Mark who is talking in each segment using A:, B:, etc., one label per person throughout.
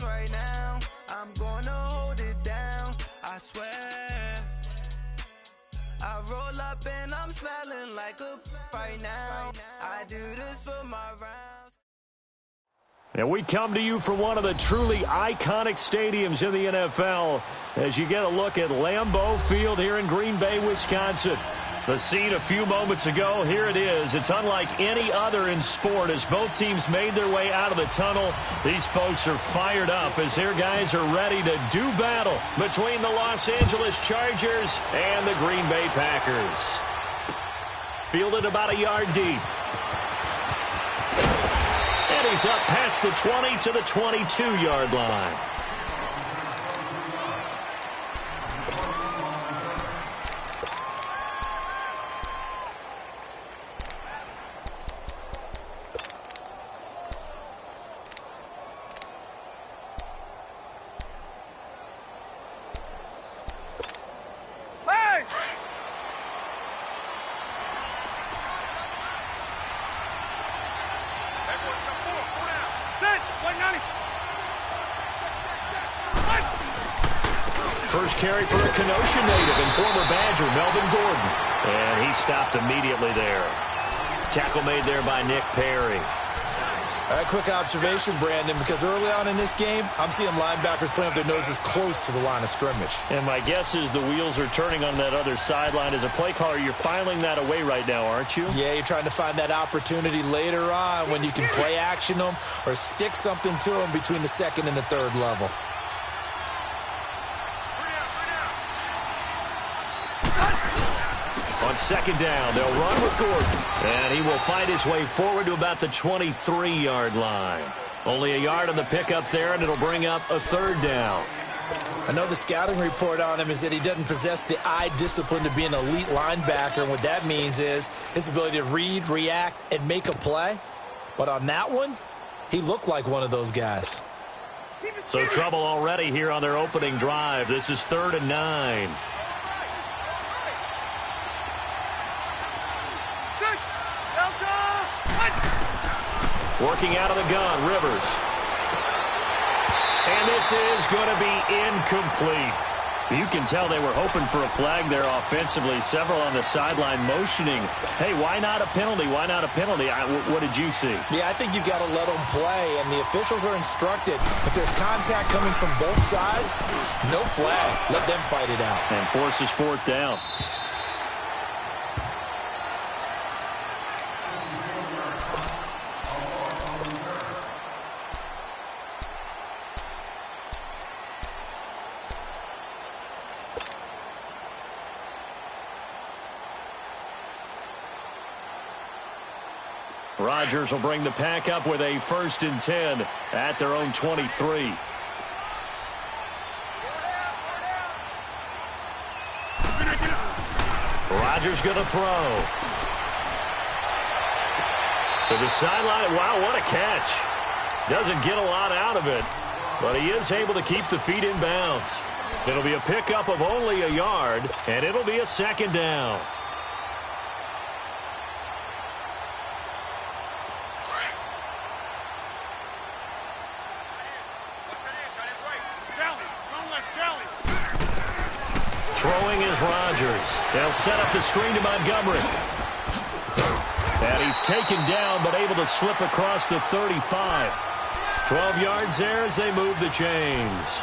A: right now. I'm gonna hold it down, I swear. I roll up and I'm smelling like a right now. I do this for my rounds.
B: And we come to you from one of the truly iconic stadiums in the NFL as you get a look at Lambeau Field here in Green Bay, Wisconsin. The scene a few moments ago, here it is. It's unlike any other in sport as both teams made their way out of the tunnel. These folks are fired up as their guys are ready to do battle between the Los Angeles Chargers and the Green Bay Packers. Fielded about a yard deep. And he's up past the 20 to the 22-yard line. First carry for a Kenosha native and former Badger, Melvin Gordon. And he stopped immediately there. Tackle made there by Nick Perry.
C: All right, quick observation, Brandon, because early on in this game, I'm seeing linebackers playing with their noses close to the line of scrimmage.
B: And my guess is the wheels are turning on that other sideline. As a play caller, you're filing that away right now, aren't you?
C: Yeah, you're trying to find that opportunity later on when you can play action them or stick something to them between the second and the third level.
B: On second down, they'll run with Gordon. And he will fight his way forward to about the 23-yard line. Only a yard on the pickup there, and it'll bring up a third down.
C: I know the scouting report on him is that he doesn't possess the eye discipline to be an elite linebacker. And what that means is his ability to read, react, and make a play. But on that one, he looked like one of those guys.
B: So trouble already here on their opening drive. This is 3rd and 9. Working out of the gun, Rivers. And this is going to be incomplete. You can tell they were hoping for a flag there offensively. Several on the sideline motioning. Hey, why not a penalty? Why not a penalty? What did you see?
C: Yeah, I think you've got to let them play, and the officials are instructed. If there's contact coming from both sides, no flag. Let them fight it out.
B: And forces 4th down. Rodgers will bring the pack up with a 1st and 10 at their own 23. Rodgers going to throw. To the sideline. Wow, what a catch. Doesn't get a lot out of it, but he is able to keep the feet in bounds. It'll be a pickup of only a yard, and it'll be a 2nd down. Throwing is Rodgers. They'll set up the screen to Montgomery. And he's taken down, but able to slip across the 35. 12 yards there as they move the chains.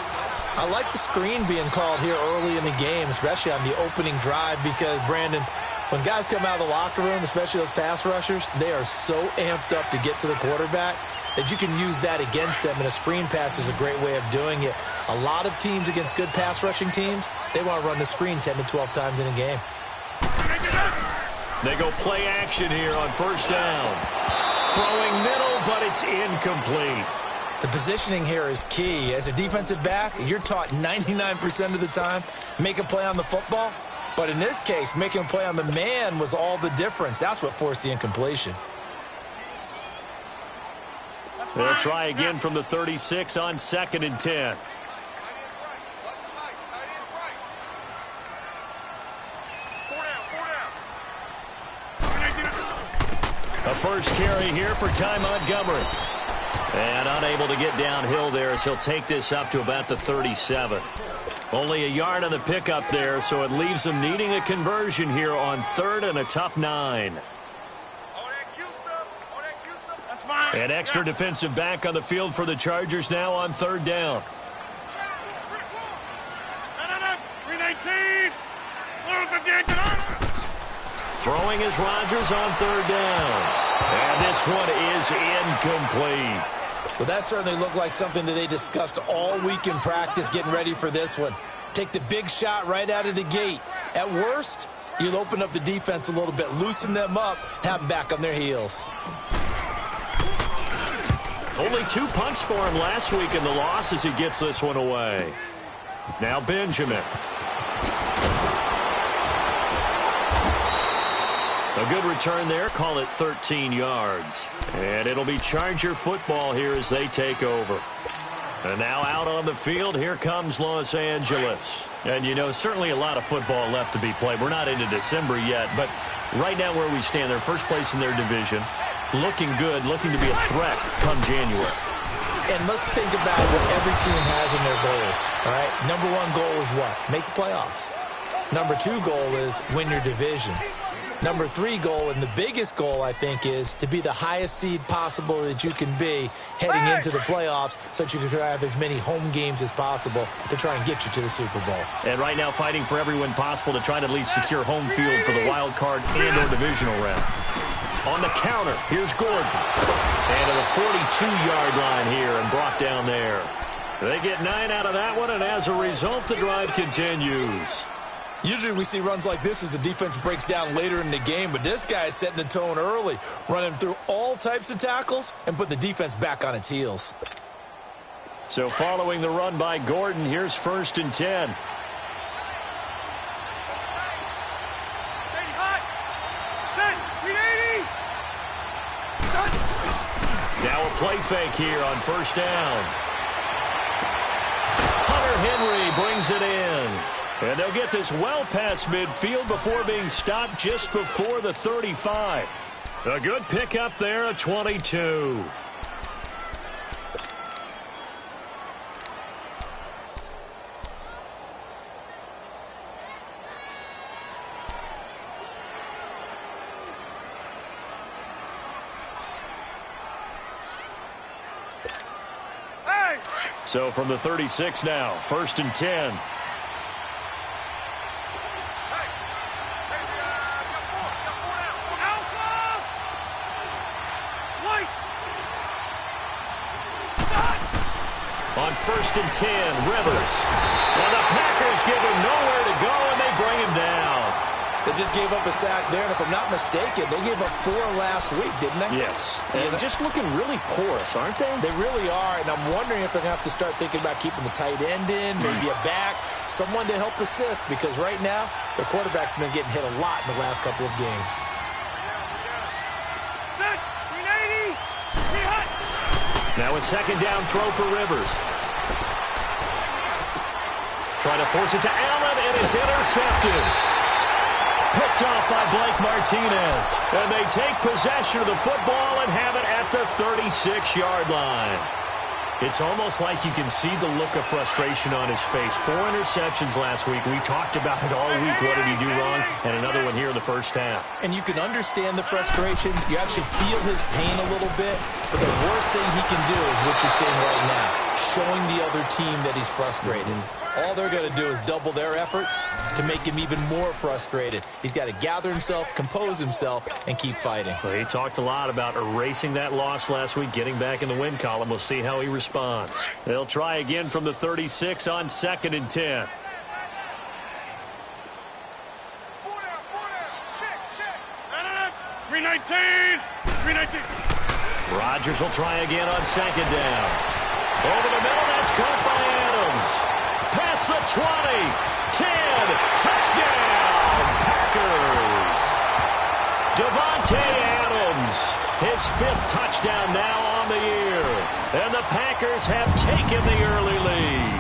C: I like the screen being called here early in the game, especially on the opening drive, because, Brandon, when guys come out of the locker room, especially those pass rushers, they are so amped up to get to the quarterback that you can use that against them, and a screen pass is a great way of doing it. A lot of teams against good pass rushing teams, they want to run the screen 10 to 12 times in a game.
B: They go play action here on 1st down. Throwing middle, but it's incomplete.
C: The positioning here is key. As a defensive back, you're taught 99% of the time, make a play on the football. But in this case, making a play on the man was all the difference. That's what forced the incompletion.
B: They'll try again from the 36 on 2nd and 10. A first carry here for Ty Montgomery. And unable to get downhill there as he'll take this up to about the 37. Only a yard on the pickup there, so it leaves them needing a conversion here on 3rd and a tough 9. An extra defensive back on the field for the Chargers now on 3rd down. Throwing is Rodgers on 3rd down. And this one is incomplete.
C: Well, that certainly looked like something that they discussed all week in practice getting ready for this one. Take the big shot right out of the gate. At worst, you'll open up the defense a little bit, loosen them up, have them back on their heels.
B: Only 2 punts for him last week in the loss as he gets this one away. Now Benjamin. A good return there. Call it 13 yards. And it'll be Charger football here as they take over. And now out on the field, here comes Los Angeles. And, you know, certainly a lot of football left to be played. We're not into December yet, but right now where we stand, they're first place in their division. Looking good, looking to be a threat come January.
C: And let's think about what every team has in their goals, all right? Number 1 goal is what? Make the playoffs. Number 2 goal is win your division. Number 3 goal, and the biggest goal, I think, is to be the highest seed possible that you can be heading into the playoffs so that you can try to have as many home games as possible to try and get you to the Super Bowl.
B: And right now fighting for every win possible to try to at least secure home field for the wild card and or divisional round. On the counter, here's Gordon. And to the 42-yard line here and brought down there. They get 9 out of that one, and as a result, the drive continues.
C: Usually we see runs like this as the defense breaks down later in the game, but this guy is setting the tone early, running through all types of tackles and putting the defense back on its heels.
B: So following the run by Gordon, here's 1st and 10. Now a play fake here on 1st down. Hunter Henry brings it in. And they'll get this well past midfield before being stopped just before the 35. A good pickup there, a 22. So from the 36 now, 1st and 10. On 1st and 10, Rivers. And the Packers give him nowhere to go, and they bring him down.
C: They just gave up a sack there, and if I'm not mistaken, they gave up 4 last week, didn't they?
B: Yes. And just looking really porous, aren't they?
C: They really are, and I'm wondering if they're going to have to start thinking about keeping the tight end in, maybe a back, someone to help assist, because right now, their quarterback's been getting hit a lot in the last couple of games.
B: Now a 2nd down throw for Rivers. Trying to force it to Allen, and it's intercepted. Picked off by Blake Martinez. And they take possession of the football and have it at the 36-yard line. It's almost like you can see the look of frustration on his face. 4 interceptions last week. We talked about it all week. What did he do wrong? And another one here in the 1st half.
C: And you can understand the frustration. You actually feel his pain a little bit. But the worst thing he can do is what you're seeing right now, showing the other team that he's frustrated. All they're going to do is double their efforts to make him even more frustrated. He's got to gather himself, compose himself, and keep fighting.
B: Well, he talked a lot about erasing that loss last week, getting back in the win column. We'll see how he responds. They'll try again from the 36 on 2nd and 10. Rodgers will try again on 2nd down. Over the middle, that's caught by Adams. Past the 20, 10, touchdown, Packers. Davante Adams, his 5th touchdown now on the year. And the Packers have taken the early lead.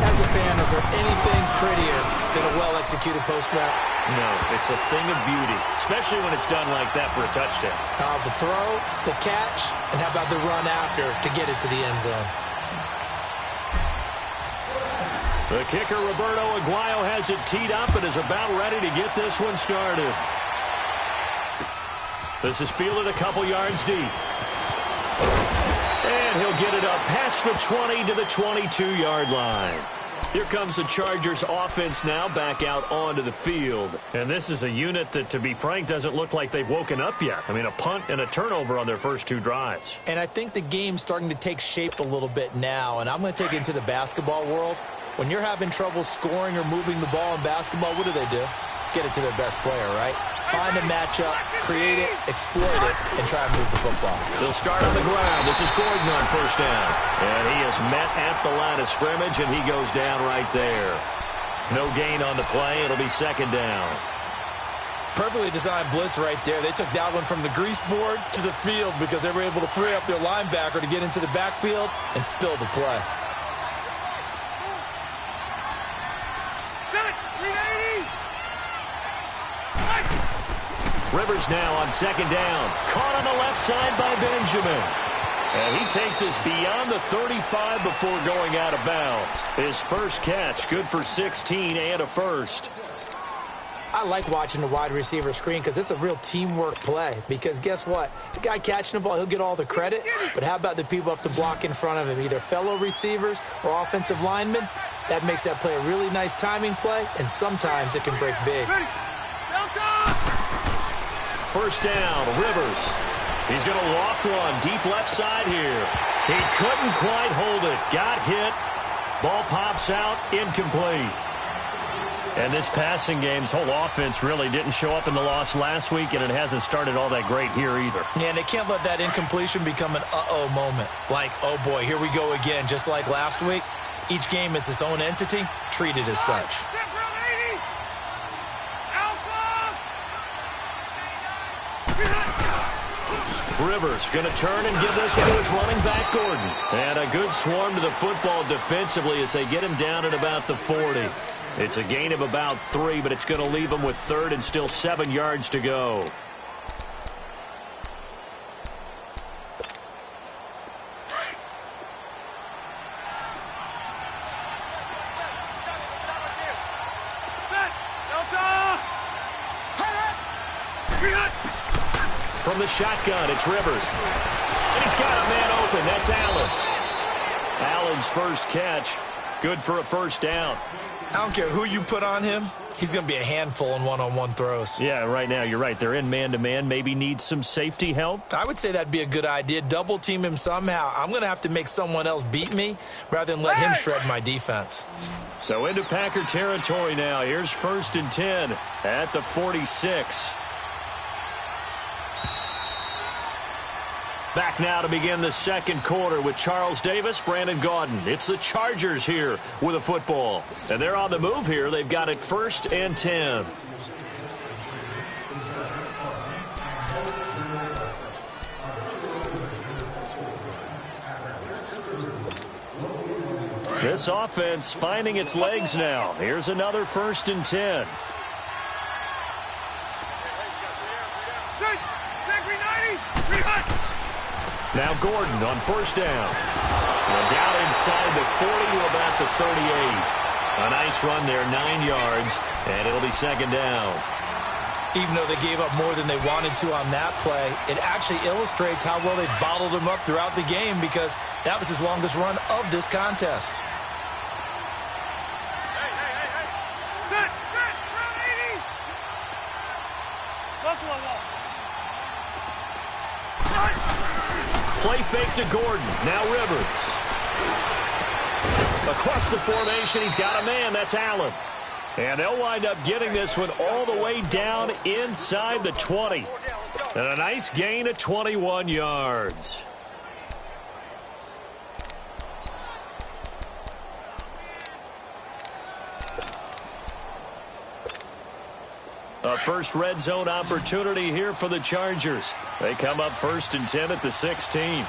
C: As as a fan, is there anything prettier than a well-executed post route?
B: No, it's a thing of beauty, especially when it's done like that for a touchdown.
C: The throw, the catch, and how about the run after to get it to the end zone?
B: The kicker, Roberto Aguayo, has it teed up and is about ready to get this one started. This is fielded a couple yards deep. And he'll get it up past the 20 to the 22-yard line. Here comes the Chargers offense now back out onto the field. And this is a unit that, to be frank, doesn't look like they've woken up yet. I mean, a punt and a turnover on their first two drives.
C: And I think the game's starting to take shape a little bit now. And I'm going to take it into the basketball world. When you're having trouble scoring or moving the ball in basketball, what do? Get it to their best player, right? Find a matchup, create it, exploit it, and try and move the football.
B: They'll start on the ground. This is Gordon on first down. And he is met at the line of scrimmage, and he goes down right there. No gain on the play. It'll be second down.
C: Perfectly designed blitz right there. They took that one from the grease board to the field because they were able to free up their linebacker to get into the backfield and spill the play.
B: Rivers now on second down. Caught on the left side by Benjamin. And he takes us beyond the 35 before going out of bounds. His first catch, good for 16 and a first.
C: I like watching the wide receiver screen because it's a real teamwork play. Because guess what? The guy catching the ball, he'll get all the credit. But how about the people up to block in front of him, either fellow receivers or offensive linemen? That makes that play a really nice timing play, and sometimes it can break big.
B: First down, Rivers. He's going to loft one deep left side here. He couldn't quite hold it. Got hit. Ball pops out, incomplete. And this passing game's whole offense really didn't show up in the loss last week, and it hasn't started all that great here either.
C: Yeah, and they can't let that incompletion become an uh-oh moment. Like, oh boy, here we go again, just like last week. Each game is its own entity, treated as such.
B: Rivers going to turn and give this one to his running back, Gordon. And a good swarm to the football defensively as they get him down at about the 40. It's a gain of about 3, but it's going to leave him with third and still 7 yards to go. From the shotgun, it's Rivers. And he's got a man open. That's Allen. Allen's first catch, good for a first down.
C: I don't care who you put on him. He's going to be a handful in one-on-one throws.
B: Yeah, right now, you're right. They're in man-to-man. Maybe needs some safety help.
C: I would say that'd be a good idea. Double team him somehow. I'm going to have to make someone else beat me rather than let him shred my defense.
B: So into Packer territory now. Here's first and 10 at the 46. Back now to begin the second quarter with Charles Davis, Brandon Gaudin. It's the Chargers here with a football. And they're on the move here. They've got it first and 10. This offense finding its legs now. Here's another first and 10. Now Gordon on first down. And down inside the 40 to about the 38. A nice run there, 9 yards, and it'll be second down.
C: Even though they gave up more than they wanted to on that play, it actually illustrates how well they bottled him up throughout the game because that was his longest run of this contest.
B: Play fake to Gordon. Now Rivers. Across the formation, he's got a man. That's Allen. And they'll wind up getting this one all the way down inside the 20. And a nice gain of 21 yards. A first red zone opportunity here for the Chargers. They come up first and 10 at the 16.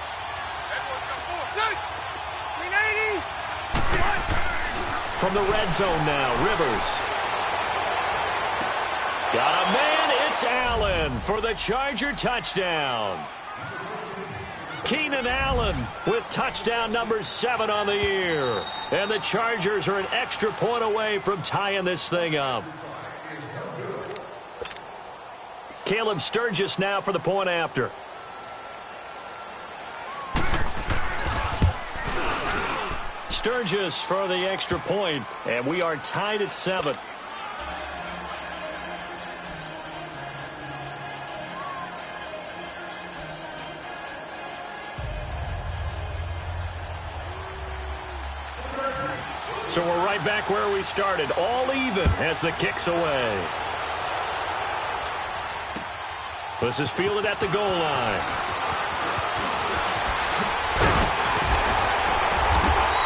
B: from the red zone now. Rivers. Got a man. It's Allen for the Charger touchdown. Keenan Allen with touchdown number 7 on the year. And the Chargers are an extra point away from tying this thing up. Caleb Sturgis now for the point after. Sturgis for the extra point, and we are tied at 7. So we're right back where we started, all even as the kick's away. This is fielded at the goal line.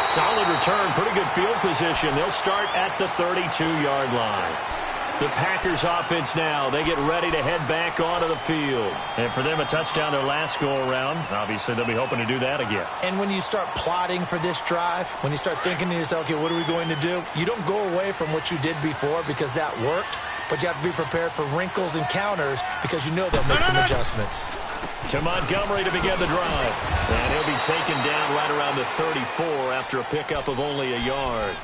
B: Solid return, pretty good field position. They'll start at the 32-yard line. The Packers offense now, they get ready to head back onto the field. And for them, a touchdown their last go-around. Obviously, they'll be hoping to do that again.
C: And when you start plotting for this drive, when you start thinking to yourself, okay, what are we going to do? You don't go away from what you did before because that worked, but you have to be prepared for wrinkles and counters because you know they'll make some adjustments.
B: To Montgomery to begin the drive. And he'll be taken down right around the 34 after a pickup of only a yard.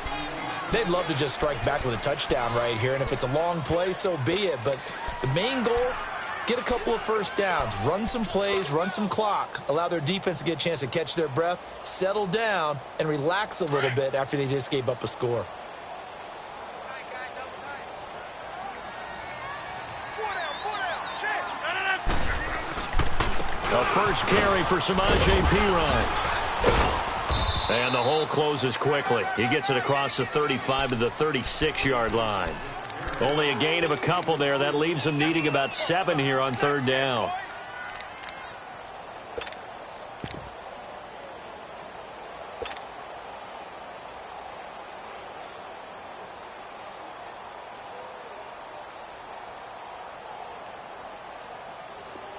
C: They'd love to just strike back with a touchdown right here, and if it's a long play, so be it. But the main goal, get a couple of first downs, run some plays, run some clock, allow their defense to get a chance to catch their breath, settle down, and relax a little bit after they just gave up a score.
B: A first carry for Samaje Perine. And the hole closes quickly. He gets it across the 35 to the 36-yard line. Only a gain of a couple there. That leaves them needing about 7 here on third down.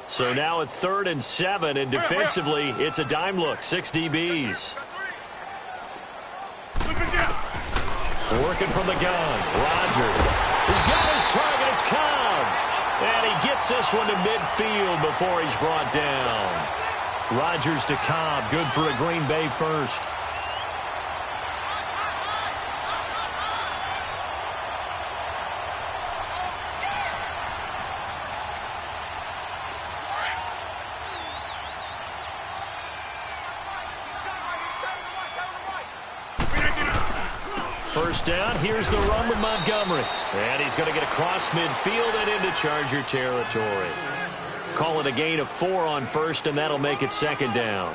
B: So now at 3rd and 7, and defensively, it's a dime look. 6 DBs. Working from the gun. Rodgers. He's got his target. It's Cobb. And he gets this one to midfield before he's brought down. Rodgers to Cobb. Good for a Green Bay first. First down, here's the run with Montgomery. And he's going to get across midfield and into Charger territory. Call it a gain of 4 on first, and that'll make it 2nd down.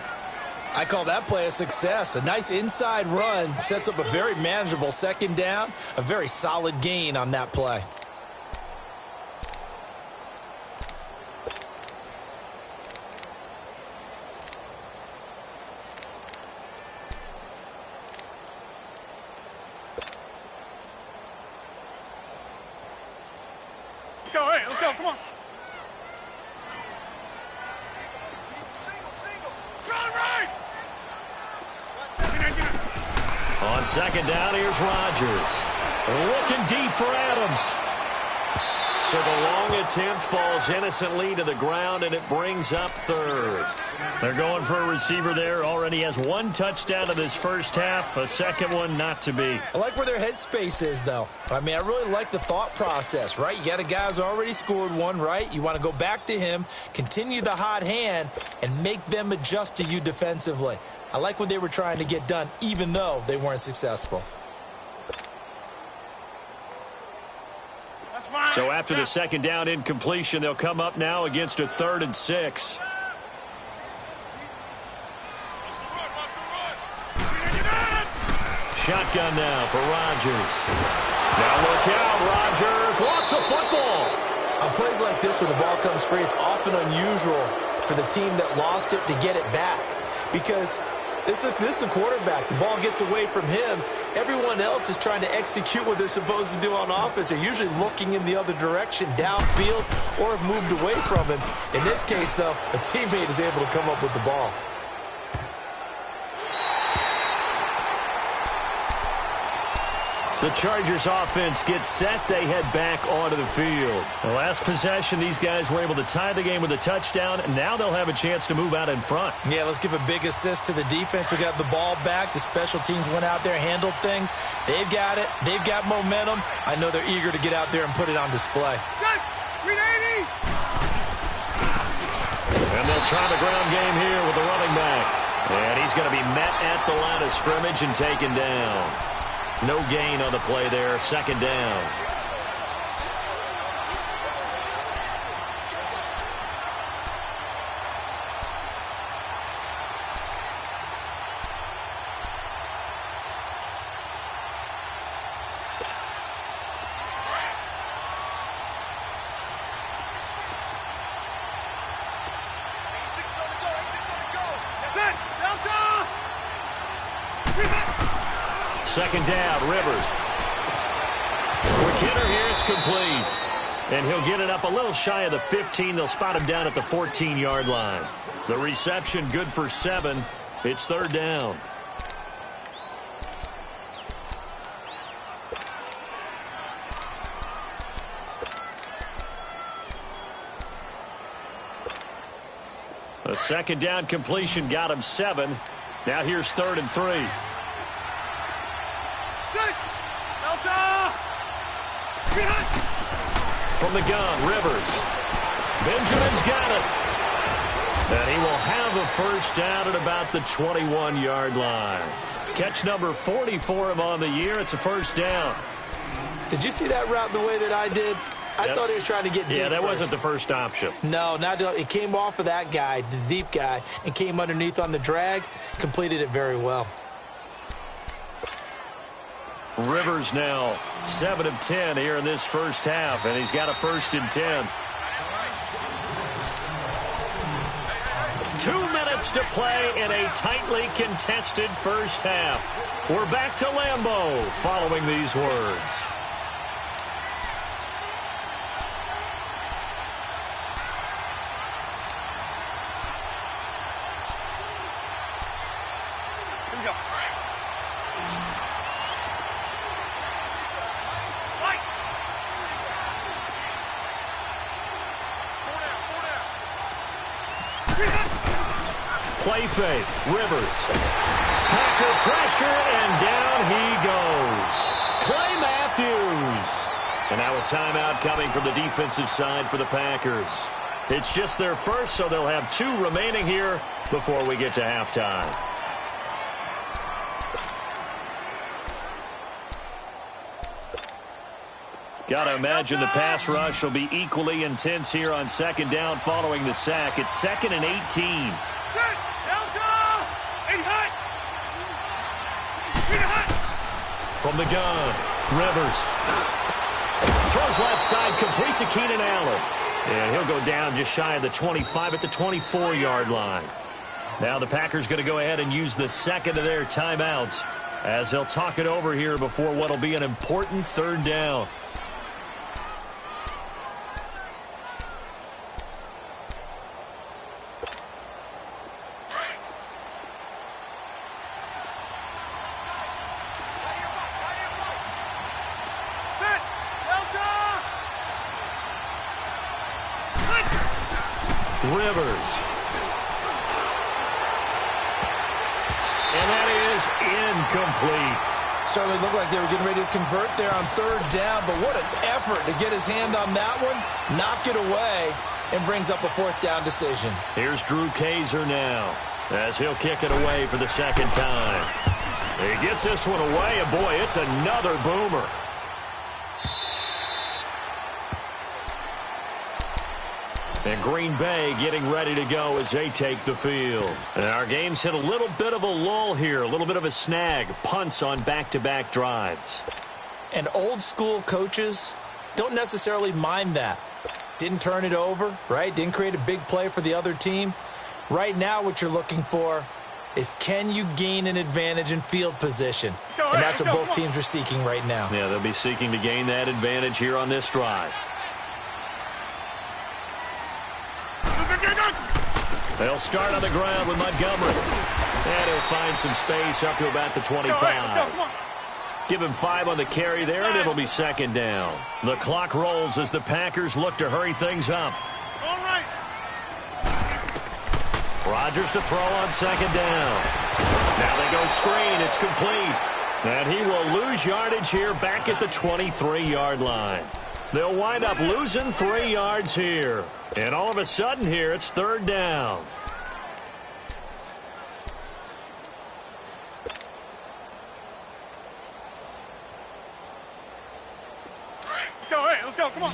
C: I call that play a success. A nice inside run sets up a very manageable 2nd down. A very solid gain on that play.
D: Let's go, come on.
B: On 2nd down, here's Rodgers. Looking deep for Adams. So the long attempt falls innocently to the ground, and it brings up 3rd. They're going for a receiver there. Already has 1 touchdown in this first half. A 2nd one not to be.
C: I like where their headspace is, though. I mean, I really like the thought process, right? You got a guy who's already scored 1, right? You want to go back to him, continue the hot hand, and make them adjust to you defensively. I like what they were trying to get done, even though they weren't successful.
B: So after the 2nd down incompletion, they'll come up now against a 3rd and 6. Shotgun now for Rodgers. Now look out, Rodgers lost the football.
C: On plays like this where the ball comes free, it's often unusual for the team that lost it to get it back. Because this is the quarterback. The ball gets away from him. Everyone else is trying to execute what they're supposed to do on offense. They're usually looking in the other direction, downfield, or have moved away from him. In this case, though, a teammate is able to come up with the ball.
B: The Chargers offense gets set. They head back onto the field. The last possession, these guys were able to tie the game with a touchdown, and now they'll have a chance to move out in front.
C: Yeah, let's give a big assist to the defense who got the ball back. The special teams went out there, handled things. They've got it. They've got momentum. I know they're eager to get out there and put it on display.
B: And they'll try the ground game here with the running back. And he's going to be met at the line of scrimmage and taken down. No gain on the play there, second down. Second down, Rivers. Quick hitter here, it's complete. And he'll get it up a little shy of the 15. They'll spot him down at the 14-yard line. The reception good for 7. It's third down. A second down completion got him 7. Now here's 3rd and 3. From the gun, Rivers. Benjamin's got it. And he will have a first down at about the 21-yard line. Catch number 40 for him on the year. It's a first down.
C: Did you see that route the way that I did? I thought he was trying to get deep.
B: Yeah, that
C: first.
B: wasn't the first option.
C: No, not it came off of that guy, the deep guy, and came underneath on the drag. Completed it very well.
B: Rivers now 7 of 10 here in this first half, and he's got a 1st and 10. 2 minutes to play in a tightly contested first half. We're back to Lambeau following these words.
D: Here we go.
B: Play fake, Rivers. Packer pressure, and down he goes. Clay Matthews. And now a timeout coming from the defensive side for the Packers. It's just their first, so they'll have 2 remaining here before we get to halftime. Got to imagine the pass rush will be equally intense here on second down following the sack. It's 2nd and 18. From the gun, Rivers. Throws left side, complete to Keenan Allen. And he'll go down just shy of the 25 at the 24-yard line. Now the Packers going to go ahead and use the second of their timeouts as they'll talk it over here before what will be an important 3rd down. Rivers. And that is incomplete.
C: Certainly looked like they were getting ready to convert there on 3rd down, but what an effort to get his hand on that one, knock it away, and brings up a 4th down decision.
B: Here's Drew Kaiser now as he'll kick it away for the 2nd time. He gets this one away, and boy, it's another boomer. And Green Bay getting ready to go as they take the field. And our game's hit a little bit of a lull here, a little bit of a snag. Punts on back-to-back drives.
C: And old-school coaches don't necessarily mind that. Didn't turn it over, right? Didn't create a big play for the other team. Right now what you're looking for is can you gain an advantage in field position? And that's what both teams are seeking right now.
B: Yeah, they'll be seeking to gain that advantage here on this drive. They'll start on the ground with Montgomery. And he'll find some space up to about the 25. Give him 5 on the carry there, and it'll be second down. The clock rolls as the Packers look to hurry things up.
D: All right.
B: Rodgers to throw on second down. Now they go screen. It's complete. And he will lose yardage here back at the 23-yard line. They'll wind up losing 3 yards here. And all of a sudden here, it's third down.
D: Let's go, hey, let's go, come on.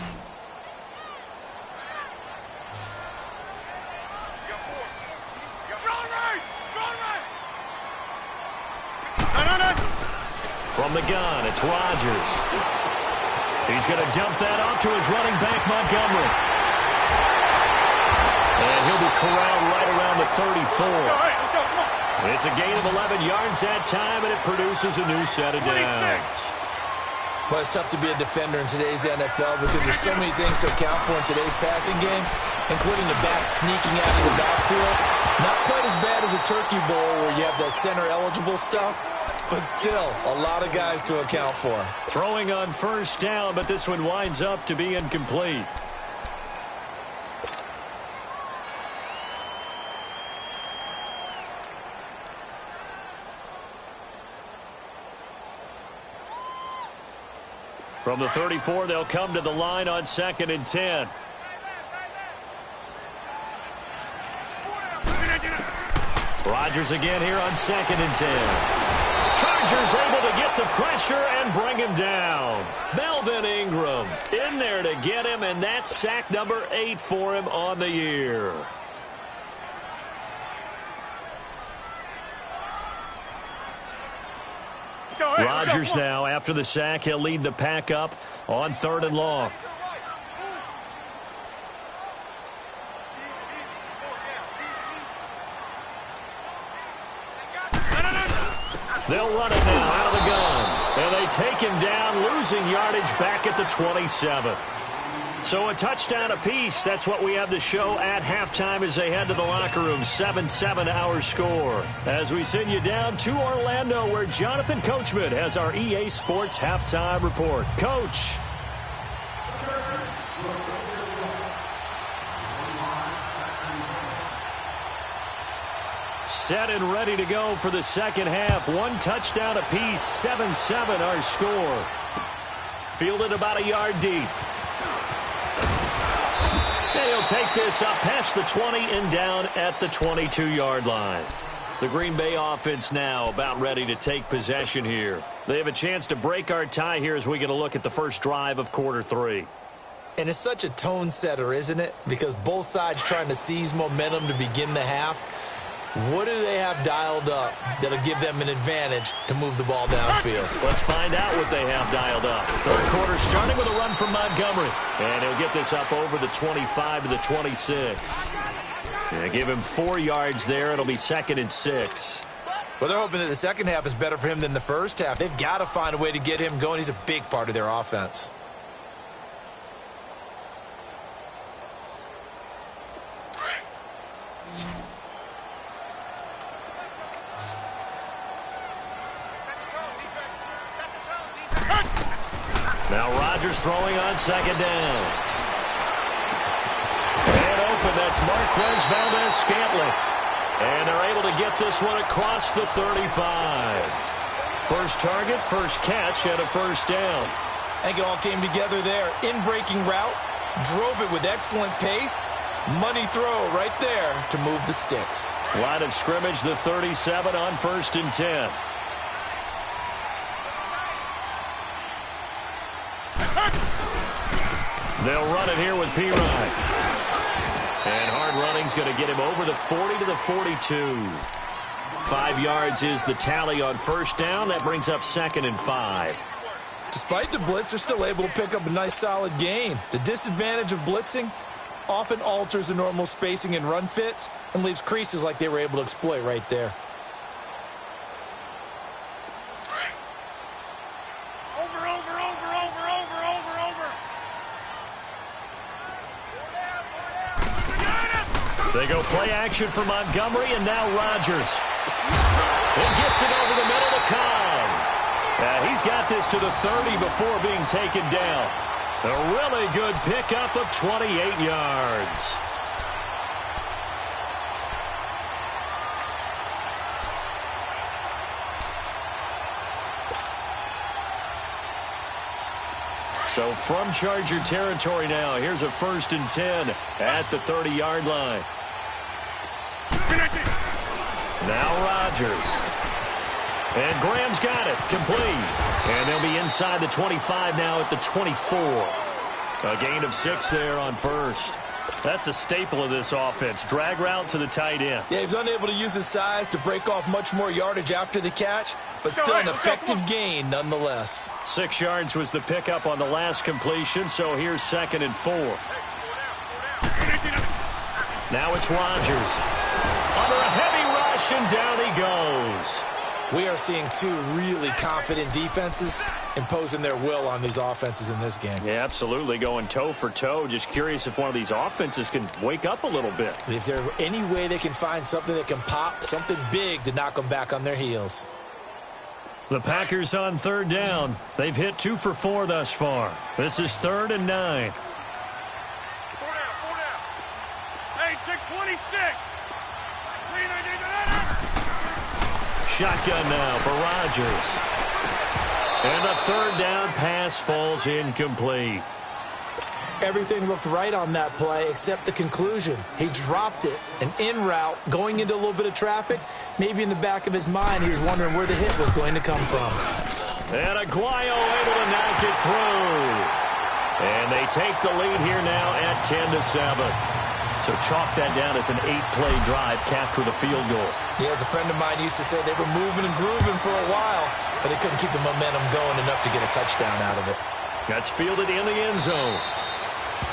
B: From the gun, it's Rodgers. He's going to dump that off to his running back, Montgomery. And he'll be corralled right around the 34.
D: Let's go, come on.
B: It's a gain of 11 yards that time, and it produces a new set of downs.
C: Well, it's tough to be a defender in today's NFL because there's so many things to account for in today's passing game, including the back sneaking out of the backfield. Not quite as bad as a turkey bowl where you have that center-eligible stuff, but still a lot of guys to account for.
B: Throwing on first down, but this one winds up to be incomplete. From the 34, they'll come to the line on 2nd and 10. Rodgers again here on 2nd and 10. Chargers able to get the pressure and bring him down. Melvin Ingram in there to get him, and that's sack number 8 for him on the year. Rodgers now, after the sack, he'll lead the pack up on 3rd and long. They'll run it now out of the gun. And they take him down, losing yardage back at the 27. So a touchdown apiece. That's what we have to show at halftime as they head to the locker room. 7-7 our score. As we send you down to Orlando, where Jonathan Coachman has our EA Sports halftime report. Coach. Set and ready to go for the second half. 1 touchdown apiece. 7-7 our score. Fielded about a yard deep. He'll take this up past the 20 and down at the 22-yard line. The Green Bay offense now about ready to take possession here. They have a chance to break our tie here as we get a look at the first drive of quarter 3.
C: And it's such a tone setter, isn't it? Because both sides trying to seize momentum to begin the half. What do they have dialed up that'll give them an advantage to move the ball downfield?
B: Let's find out what they have dialed up. Third quarter starting with a run from Montgomery. And he'll get this up over the 25 to the 26. Yeah, give him 4 yards there. It'll be 2nd and 6.
C: Well, they're hoping that the second half is better for him than the first half. They've got to find a way to get him going. He's a big part of their offense.
B: Now Rodgers throwing on second down. And open, that's Marquez Valdez-Scantling. And they're able to get this one across the 35. First target, first catch, and a first down.
C: I think it all came together there. In-breaking route, drove it with excellent pace. Money throw right there to move the sticks.
B: Line of scrimmage, the 37 on 1st and 10. They'll run it here with P-Ryan. And hard running's going to get him over the 40 to the 42. 5 yards is the tally on first down. That brings up 2nd and 5.
C: Despite the blitz, they're still able to pick up a nice solid gain. The disadvantage of blitzing often alters the normal spacing and run fits and leaves creases like they were able to exploit right there.
B: They go play action for Montgomery, and now Rodgers. It gets it over the middle to Cobb. He's got this to the 30 before being taken down. A really good pickup of 28 yards. So from Charger territory now, here's a 1st and 10 at the 30-yard line. Now Rodgers. And Graham's got it, complete. And they'll be inside the 25 now at the 24. A gain of 6 there on 1st. That's a staple of this offense. Drag route to the tight end.
C: Yeah, he's unable to use his size to break off much more yardage after the catch, but still an effective gain nonetheless.
B: 6 yards was the pickup on the last completion, so here's 2nd and 4. Now it's Rodgers. Under a heavy rush, and down he goes.
C: We are seeing 2 really confident defenses imposing their will on these offenses in this game.
B: Yeah, absolutely, going toe for toe. Just curious if one of these offenses can wake up a little bit.
C: Is there any way they can find something that can pop, something big to knock them back on their heels?
B: The Packers on 3rd down. They've hit 2 for 4 thus far. This is 3rd and 9.
D: 4 down. Hey, check 26.
B: Shotgun now for Rodgers. And a 3rd down pass falls incomplete.
C: Everything looked right on that play except the conclusion. He dropped it, an in route, going into a little bit of traffic. Maybe in the back of his mind, he was wondering where the hit was going to come from.
B: And Aguayo able to knock it through. And they take the lead here now at 10-7. So chalk that down as an 8-play drive, capture the field goal.
C: Yeah, as a friend of mine used to say, they were moving and grooving for a while, but they couldn't keep the momentum going enough to get a touchdown out of it.
B: That's fielded in the end zone.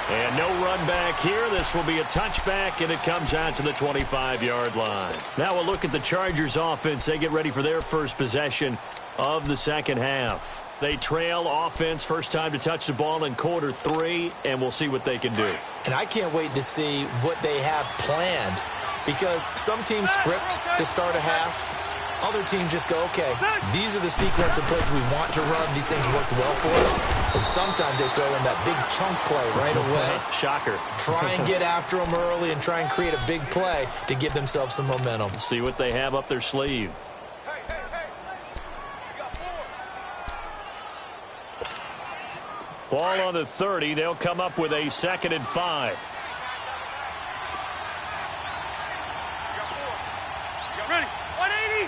B: And no run back here. This will be a touchback, and it comes out to the 25-yard line. Now we'll look at the Chargers offense. They get ready for their first possession of the second half. They trail offense, first time to touch the ball in quarter 3, and we'll see what they can do.
C: And I can't wait to see what they have planned, because some teams script to start a half. Other teams just go, okay, these are the sequence of plays we want to run. These things worked well for us. And sometimes they throw in that big chunk play right away.
B: Shocker.
C: Try and get after them early and try and create a big play to give themselves some momentum.
B: See what they have up their sleeve. Ball on the 30. They'll come up with a 2nd and 5.
D: Ready. 180.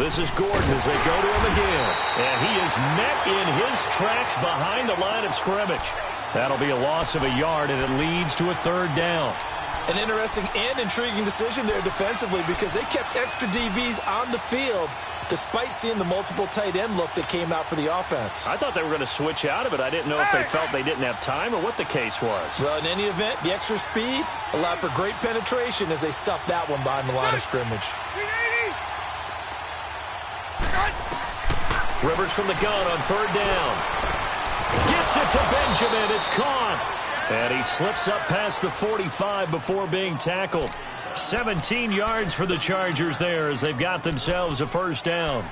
B: This is Gordon as they go to him again. And he is met in his tracks behind the line of scrimmage. That'll be a loss of a yard, and it leads to a 3rd down.
C: An interesting and intriguing decision there defensively, because they kept extra DBs on the field despite seeing the multiple tight end look that came out for the offense.
B: I thought they were going to switch out of it. I didn't know if they felt they didn't have time or what the case was.
C: Well, in any event, the extra speed allowed for great penetration as they stuffed that one behind the line of scrimmage.
B: Rivers from the gun on 3rd down. Gets it to Benjamin. It's caught. And he slips up past the 45 before being tackled. 17 yards for the Chargers there as they've got themselves a 1st down.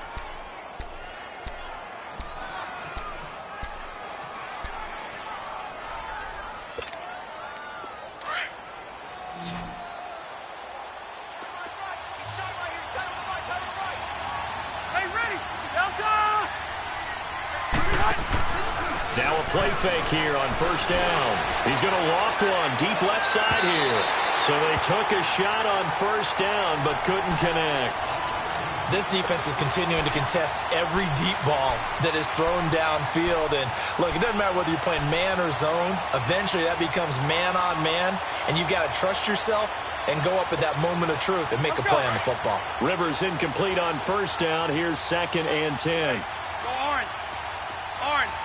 B: Now a play fake here on 1st down. He's going to loft one deep left side here. So they took a shot on 1st down but couldn't connect.
C: This defense is continuing to contest every deep ball that is thrown downfield. And look, it doesn't matter whether you're playing man or zone. Eventually that becomes man on man, and you've got to trust yourself and go up at that moment of truth and make a play on the football.
B: Rivers incomplete on 1st down. Here's 2nd and 10.
D: Go orange. Orange.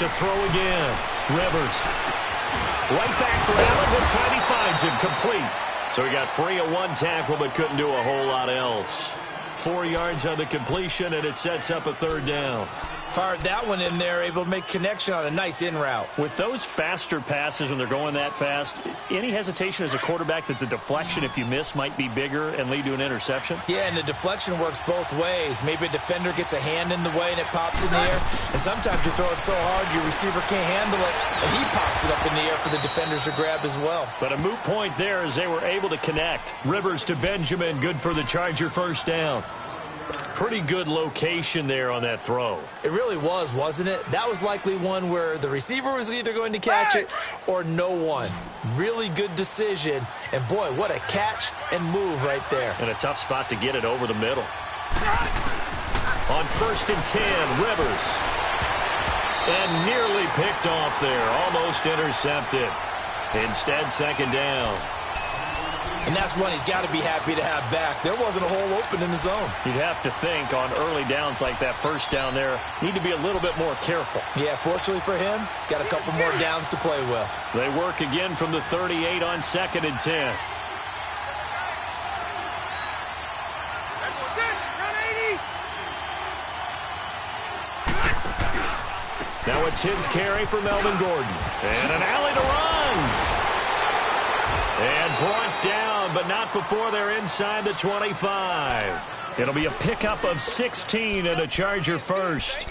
B: To throw again. Rivers. Right back for Allen. This time he finds him complete. So he got free of 1 tackle but couldn't do a whole lot else. 4 yards on the completion, and it sets up a 3rd down.
C: Fired that one in there, able to make connection on a nice in route.
B: With those faster passes when they're going that fast, any hesitation as a quarterback that the deflection, if you miss, might be bigger and lead to an interception?
C: Yeah, and the deflection works both ways. Maybe a defender gets a hand in the way and it pops in the air. And sometimes you throw it so hard your receiver can't handle it, and he pops it up in the air for the defenders to grab as well.
B: But a moot point there as they were able to connect. Rivers to Benjamin, good for the Charger first down. Pretty good location there on that throw.
C: It really was, wasn't it? That was likely one where the receiver was either going to catch it or no one. Really good decision. And, boy, what a catch and move right there.
B: And a tough spot to get it over the middle. On 1st and 10, Rivers. And nearly picked off there. Almost intercepted. Instead, 2nd down.
C: And that's one he's got to be happy to have back. There wasn't a hole open in the zone.
B: You'd have to think on early downs like that first down there, need to be a little bit more careful.
C: Yeah, fortunately for him, got a couple more downs to play with.
B: They work again from the 38 on 2nd and 10. Now a 10th carry for Melvin Gordon. And an alley to run. And brought down, but not before they're inside the 25. It'll be a pickup of 16 and a Charger first.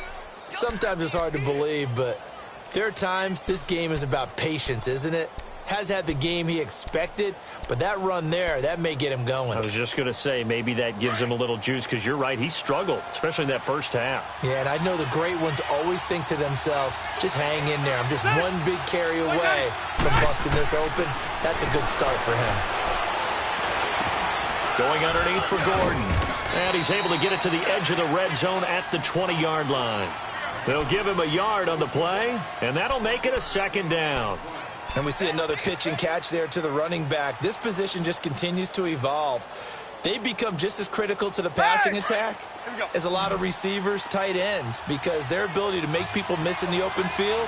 C: Sometimes it's hard to believe, but there are times this game is about patience, isn't it? Has had the game he expected, but that run there, that may get him going.
B: I was just going to say, maybe that gives him a little juice, because you're right, he struggled, especially in that first half.
C: Yeah, and I know the great ones always think to themselves, just hang in there. I'm just one big carry away from busting this open. That's a good start for him.
B: Going underneath for Gordon. And he's able to get it to the edge of the red zone at the 20-yard line. They'll give him a yard on the play, and that'll make it a 2nd down.
C: And we see another pitch and catch there to the running back. This position just continues to evolve. They become just as critical to the passing attack as a lot of receivers, tight ends, because their ability to make people miss in the open field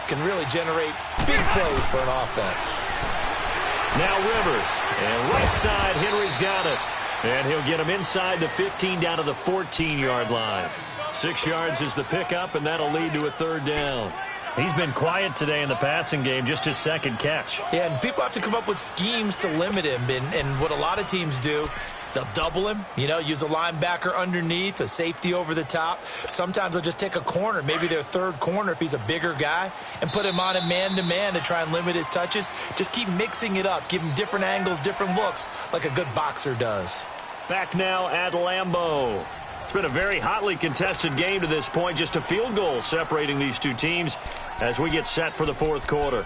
C: can really generate big plays for an offense.
B: Now Rivers, and right side, Henry's got it. And he'll get him inside the 15 down to the 14-yard line. 6 yards is the pickup, and that'll lead to a 3rd down. He's been quiet today in the passing game, just his 2nd catch.
C: Yeah, and people have to come up with schemes to limit him. And what a lot of teams do, they'll double him, use a linebacker underneath, a safety over the top. Sometimes they'll just take a corner, maybe their 3rd corner if he's a bigger guy, and put him on a man-to-man to try and limit his touches. Just keep mixing it up, give him different angles, different looks, like a good boxer does.
B: Back now at Lambeau. It's been a very hotly contested game to this point. Just a field goal separating these two teams as we get set for the 4th quarter.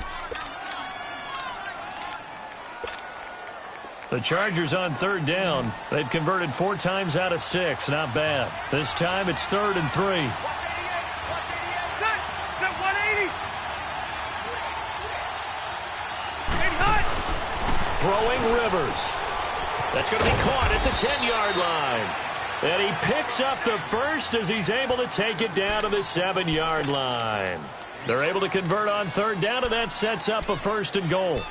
B: The Chargers on 3rd down. They've converted 4 times out of 6. Not bad. This time it's 3rd and 3. Throwing Rivers. That's going to be caught at the 10-yard line. And he picks up the first as he's able to take it down to the 7-yard line. They're able to convert on 3rd down, and that sets up a 1st and goal.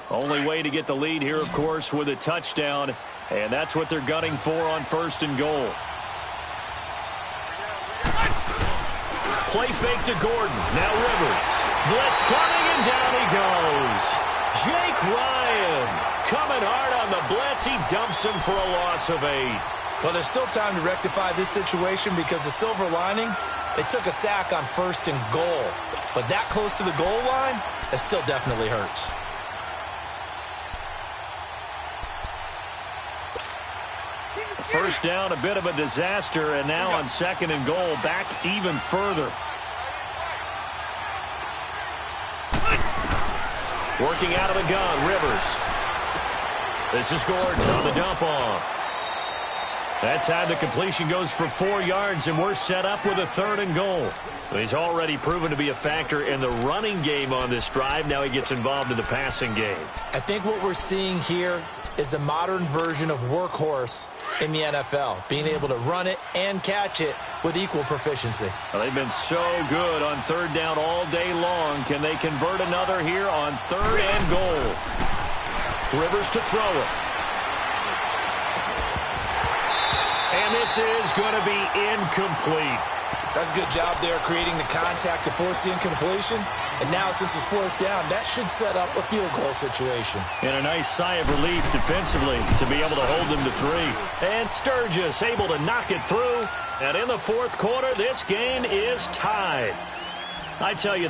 B: Only way to get the lead here, of course, with a touchdown. And that's what they're gunning for on 1st and goal. Play fake to Gordon. Now Rivers. Blitz coming, and down he goes. Jake Ryan coming hard on the blitz. He dumps him for a loss of 8.
C: Well, there's still time to rectify this situation because the silver lining, they took a sack on 1st and goal. But that close to the goal line, that still definitely hurts.
B: First down, a bit of a disaster, and now on 2nd and goal, back even further. Working out of the gun, Rivers. This is Gordon on the dump off. That time the completion goes for 4 yards, and we're set up with a 3rd and goal. He's already proven to be a factor in the running game on this drive. Now he gets involved in the passing game.
C: I think what we're seeing here is the modern version of workhorse in the NFL, being able to run it and catch it with equal proficiency.
B: Well, they've been so good on 3rd down all day long. Can they convert another here on 3rd and goal? Rivers to throw it. And this is going to be incomplete.
C: That's a good job there creating the contact to force the incompletion. And now, since it's fourth down, that should set up a field goal situation.
B: And a nice sigh of relief defensively to be able to hold them to 3. And Sturgis able to knock it through. And in the fourth quarter, this game is tied. I tell you,